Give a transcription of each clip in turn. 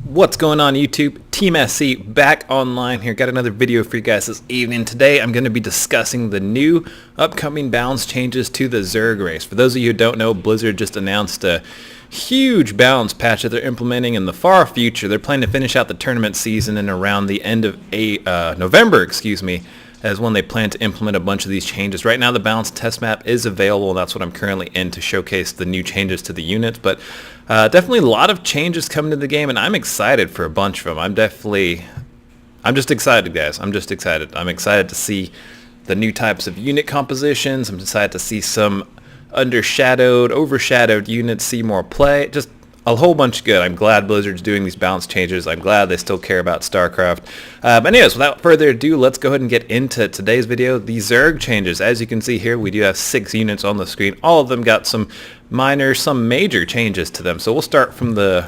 What's going on YouTube? TeamSC back online here. Got another video for you guys this evening. Today I'm going to be discussing the new upcoming balance changes to the Zerg race. For those of you who don't know, Blizzard just announced a huge balance patch that they're implementing in the far future. They're planning to finish out the tournament season in around the end of November, as when they plan to implement a bunch of these changes. Right now the balance test map is available, and that's what I'm currently in to showcase the new changes to the units. But definitely a lot of changes coming to the game, and I'm excited for a bunch of them. I'm just excited, guys. I'm just excited. I'm excited to see the new types of unit compositions. I'm excited to see some overshadowed units see more play. Just a whole bunch good. I'm glad Blizzard's doing these balance changes. I'm glad they still care about Starcraft. But anyways, without further ado, let's go ahead and get into today's video. The Zerg changes. As you can see here, we do have 6 units on the screen. All of them got some minor, some major changes to them. So we'll start from the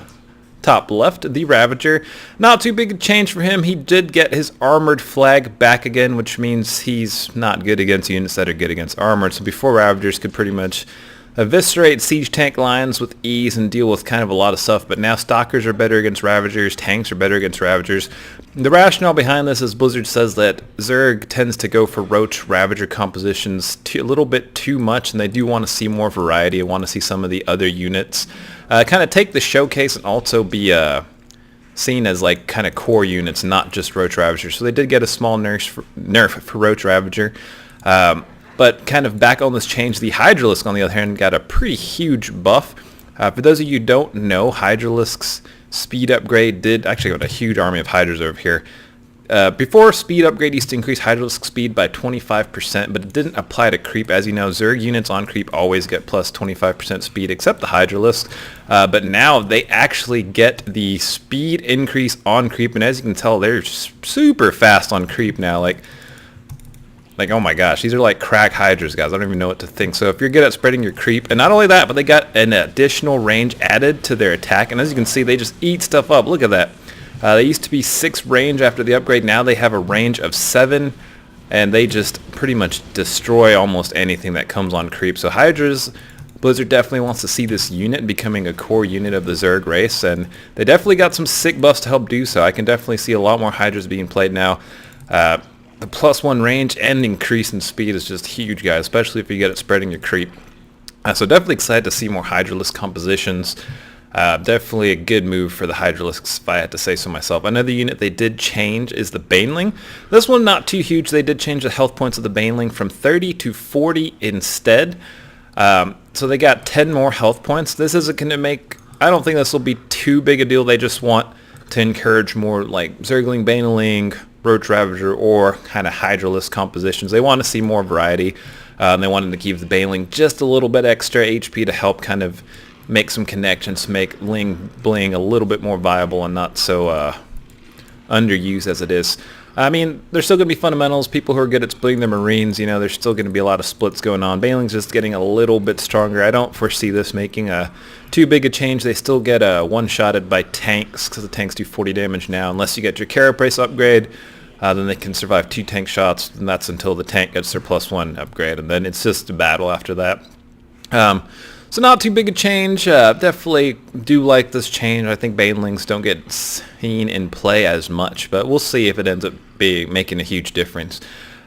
top left, the Ravager. Not too big a change for him. He did get his armored flag back again, which means he's not good against units that are good against armored. So before, Ravagers could pretty much eviscerate siege tank lines with ease and deal with kind of a lot of stuff, but now stalkers are better against Ravagers, tanks are better against Ravagers. The rationale behind this is Blizzard says that Zerg tends to go for Roach Ravager compositions a little bit too much, and they do want to see more variety and want to see some of the other units kind of take the showcase and also be seen as like kind of core units, not just Roach Ravager. So they did get a small nerf for Roach Ravager. But kind of back on this change, the Hydralisk, on the other hand, got a pretty huge buff. For those of you who don't know, Hydralisk's speed upgrade did actually got a huge army of Hydras over here. Before speed upgrade used to increase Hydralisk speed by 25%, but it didn't apply to creep. As you know, Zerg units on creep always get plus 25% speed, except the Hydralisk. But now they actually get the speed increase on creep, and as you can tell, they're super fast on creep now. Like, oh my gosh, these are like crack Hydras, guys. I don't even know what to think. So if you're good at spreading your creep, and not only that, but they got an additional range added to their attack. And as you can see, they just eat stuff up. Look at that. They used to be 6 range after the upgrade. Now they have a range of 7, and they just pretty much destroy almost anything that comes on creep. So Hydras, Blizzard definitely wants to see this unit becoming a core unit of the Zerg race, and they definitely got some sick buffs to help do so. I can definitely see a lot more Hydras being played now. The +1 range and increase in speed is just huge, guys, especially if you get it spreading your creep. So definitely excited to see more Hydralisk compositions. Definitely a good move for the Hydralisks, if I had to say so myself. Another unit they did change is the Baneling. This one not too huge. They did change the health points of the Baneling from 30 to 40 instead. So they got 10 more health points. This isn't going to make... I don't think this will be too big a deal. They just want to encourage more like Zergling, Baneling, Roach Ravager, or kind of Hydralisk compositions. They want to see more variety. They wanted to give the Baneling just a little bit extra HP to help kind of make some connections, to make Bling a little bit more viable and not so underused as it is. I mean, there's still going to be fundamentals. People who are good at splitting their Marines, you know, there's still going to be a lot of splits going on. Baneling's just getting a little bit stronger. I don't foresee this making too big a change. They still get one-shotted by tanks, because the tanks do 40 damage now. Unless you get your Carapace upgrade, then they can survive 2 tank shots, and that's until the tank gets their +1 upgrade, and then it's just a battle after that. So not too big a change. Definitely do like this change. I think Banelings don't get seen in play as much, but we'll see if it ends up making a huge difference.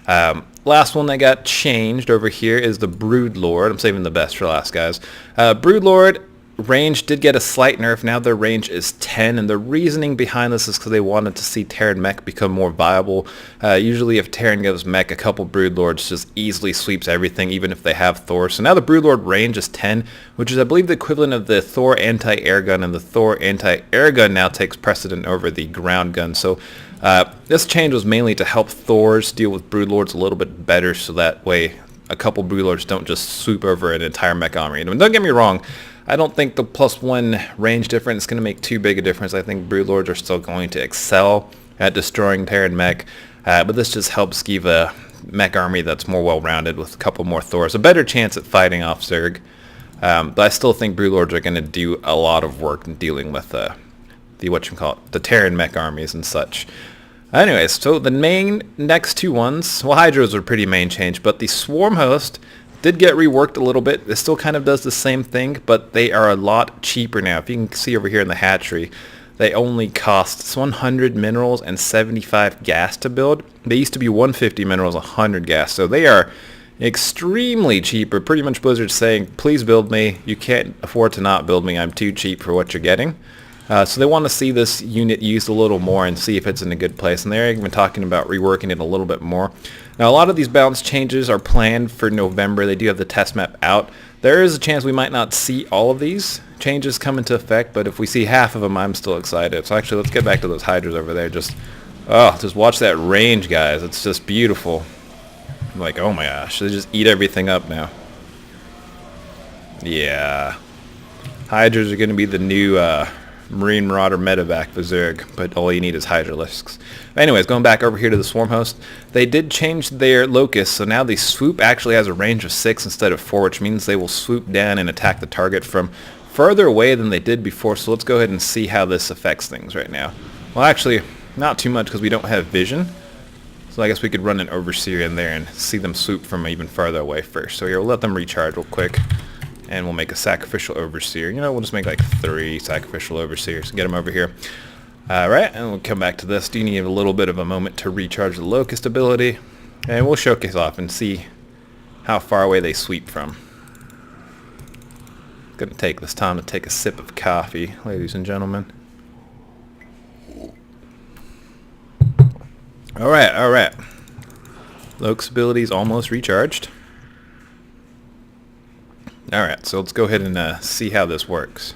Last one that got changed over here is the Broodlord. I'm saving the best for last, guys. Broodlord range did get a slight nerf. Now their range is 10, and the reasoning behind this is because they wanted to see Terran mech become more viable. Usually if Terran goes mech, a couple Broodlords just easily sweeps everything, even if they have Thor. So now the Broodlord range is 10, which is I believe the equivalent of the Thor anti-air gun, and the Thor anti-air gun now takes precedent over the ground gun. So this change was mainly to help Thors deal with Broodlords a little bit better, so that way a couple Broodlords don't just swoop over an entire mech army. And don't get me wrong, I don't think the +1 range difference is going to make too big a difference. I think Broodlords are still going to excel at destroying Terran mech, but this just helps give a mech army that's more well-rounded with a couple more Thors a better chance at fighting off Zerg. But I still think Broodlords are going to do a lot of work in dealing with the Terran mech armies and such. Anyways, so the next 2 ones, well, Hydras are pretty main change, but the Swarm Host did get reworked a little bit. It still kind of does the same thing, but they are a lot cheaper now. If you can see over here in the hatchery, they only cost 100 minerals and 75 gas to build. They used to be 150 minerals, 100 gas, so they are extremely cheaper. Pretty much Blizzard's saying, please build me. You can't afford to not build me. I'm too cheap for what you're getting. So they want to see this unit used a little more and see if it's in a good place. And they're even talking about reworking it a little bit more. Now, a lot of these balance changes are planned for November. They do have the test map out. There is a chance we might not see all of these changes come into effect, but if we see half of them, I'm still excited. So actually, let's get back to those hydras over there. Just watch that range, guys. It's just beautiful. I'm like, oh my gosh, they just eat everything up now. Yeah. Hydras are going to be the new Marine Marauder medevac for Zerg, but all you need is Hydralisks. Anyways, going back over here to the Swarm Host, they did change their locus, so now the swoop actually has a range of 6 instead of 4, which means they will swoop down and attack the target from further away than they did before. So let's go ahead and see how this affects things right now. Well, actually, not too much because we don't have vision. So I guess we could run an Overseer in there and see them swoop from even farther away first. So here, we'll let them recharge real quick. And we'll make a Sacrificial Overseer. You know, we'll just make like 3 Sacrificial Overseers. Get them over here. Alright, and we'll come back to this. Do you need a little bit of a moment to recharge the Locust ability? And we'll showcase off and see how far away they sweep from. Gonna take this time to take a sip of coffee, ladies and gentlemen. Alright, alright. Locust ability is almost recharged. Alright, so let's go ahead and see how this works.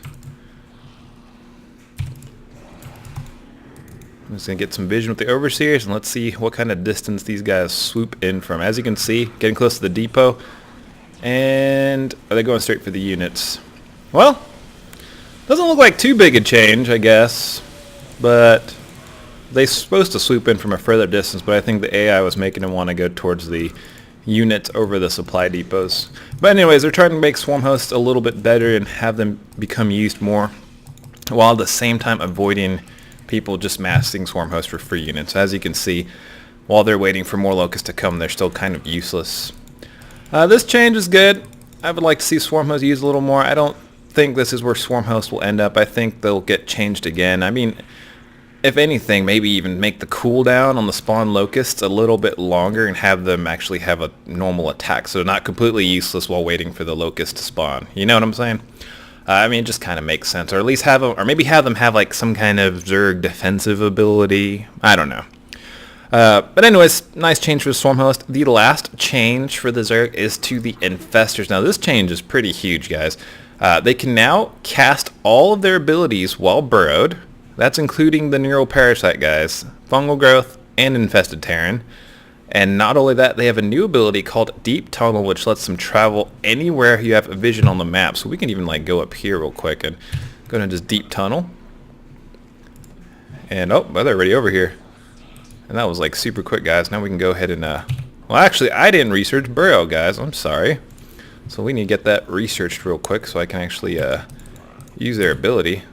I'm just going to get some vision with the Overseers, and let's see what kind of distance these guys swoop in from. As you can see, getting close to the depot. And are they going straight for the units? Well, doesn't look like too big a change, I guess. But they're supposed to swoop in from a further distance, but I think the AI was making them want to go towards the units over the supply depots. But anyways, they're trying to make Swarm Hosts a little bit better and have them become used more, while at the same time avoiding people just massing Swarm Hosts for free units. As you can see, while they're waiting for more Locusts to come, they're still kind of useless. This change is good. I would like to see Swarm Hosts used a little more. I don't think this is where Swarm Hosts will end up. I think they'll get changed again. I mean, if anything, maybe even make the cooldown on the spawn locusts a little bit longer and have them actually have a normal attack, so not completely useless while waiting for the locust to spawn. You know what I'm saying? I mean, it just kind of makes sense, or at least have them, or maybe have them have like some kind of Zerg defensive ability. I don't know. But anyways, nice change for the Swarm Host. The last change for the Zerg is to the Infestors. Now this change is pretty huge, guys. They can now cast all of their abilities while burrowed. That's including the Neural Parasite guys, Fungal Growth, and Infested Terran. And not only that, they have a new ability called Deep Tunnel, which lets them travel anywhere you have a vision on the map. So we can even like go up here real quick and go into just Deep Tunnel. And oh, well, they're already over here. And that was like super quick, guys. Now we can go ahead and well, actually, I didn't research Burrow, guys. I'm sorry. So we need to get that researched real quick so I can actually use their ability.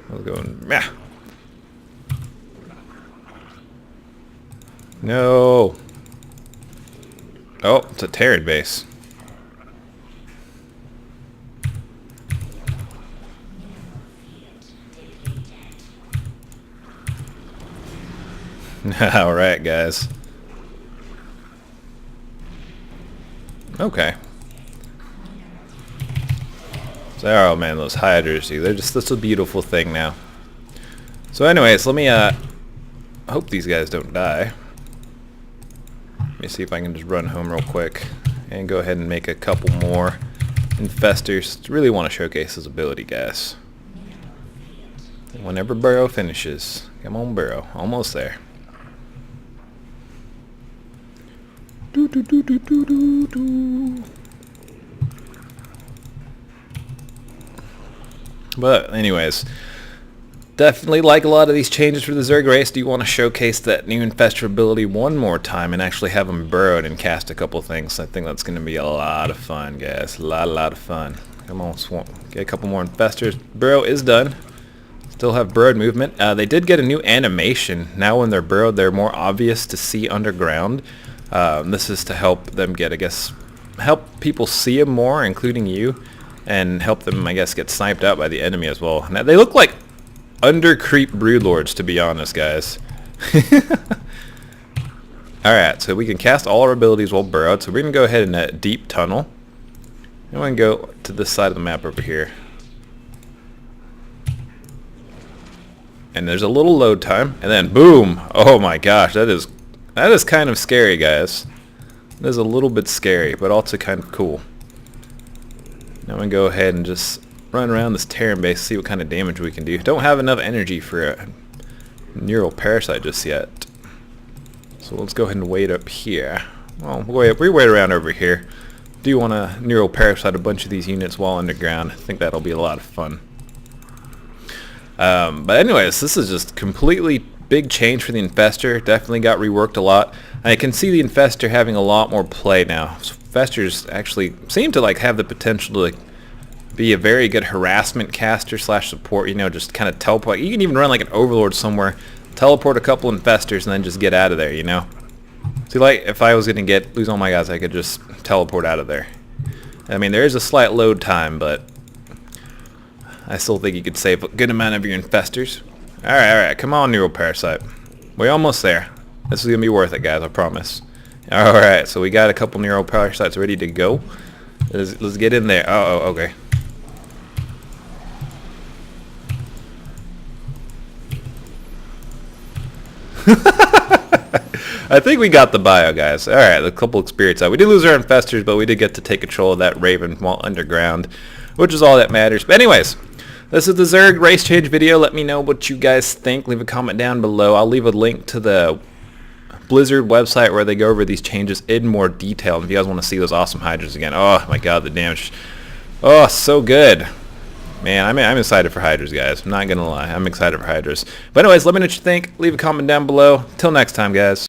I'll go and no. Oh, it's a Terran base. All right, guys. Okay. So, oh man, those hydras, dude, they're just such a beautiful thing now. So anyways, let me hope these guys don't die. Let me see if I can just run home real quick and go ahead and make a couple more Infestors. Really want to showcase his ability, guys. Whenever Burrow finishes. Come on, Burrow. Almost there. Do, do, do, do, do, do, do. But anyways, definitely like a lot of these changes for the Zerg race. Do you want to showcase that new Infestor ability one more time and actually have them burrowed and cast a couple things? I think that's going to be a lot of fun, guys. A lot of fun. Come on, Swamp. Get a couple more Infestors. Burrow is done. Still have burrowed movement. They did get a new animation. Now when they're burrowed, they're more obvious to see underground. This is to help them get, I guess, help people see them more, including you. And help them, I guess, get sniped out by the enemy as well. Now, they look like under-creep broodlords, to be honest, guys. Alright, so we can cast all our abilities while burrowed. So we're going to go ahead and deep tunnel. And we're going to go to this side of the map over here. And there's a little load time. And then boom! Oh my gosh, that is kind of scary, guys. That is a little bit scary, but also kind of cool. Now I'm going to go ahead and just run around this Terran base, see what kind of damage we can do. Don't have enough energy for a neural parasite just yet. So let's go ahead and wait up here. Well, we wait around over here. Do want to neural parasite a bunch of these units while underground. I think that'll be a lot of fun. But anyways, this is just completely big change for the Infestor. Definitely got reworked a lot. I can see the Infestor having a lot more play now. Infestors actually seem to like have the potential to like, be a very good harassment caster slash support. You know, just kind of teleport. You can even run like an Overlord somewhere, teleport a couple Infestors, and then just get out of there. You know. See, like if I was gonna lose all my guys, I could just teleport out of there. I mean, there is a slight load time, but I still think you could save a good amount of your Infestors. Alright, come on, Neural Parasite. We're almost there. This is going to be worth it, guys, I promise. Alright, so we got a couple Neural Parasites ready to go. Let's get in there. Oh, okay. I think we got the bio, guys. Alright, a couple experience out. We did lose our Infestors, but we did get to take control of that Raven while underground, which is all that matters. But anyways, this is the Zerg race change video. Let me know what you guys think. Leave a comment down below. I'll leave a link to the Blizzard website where they go over these changes in more detail. If you guys want to see those awesome Hydras again. Oh my god, the damage. Oh, so good. Man, I'm excited for Hydras, guys. I'm not going to lie. I'm excited for Hydras. But anyways, let me know what you think. Leave a comment down below. Till next time, guys.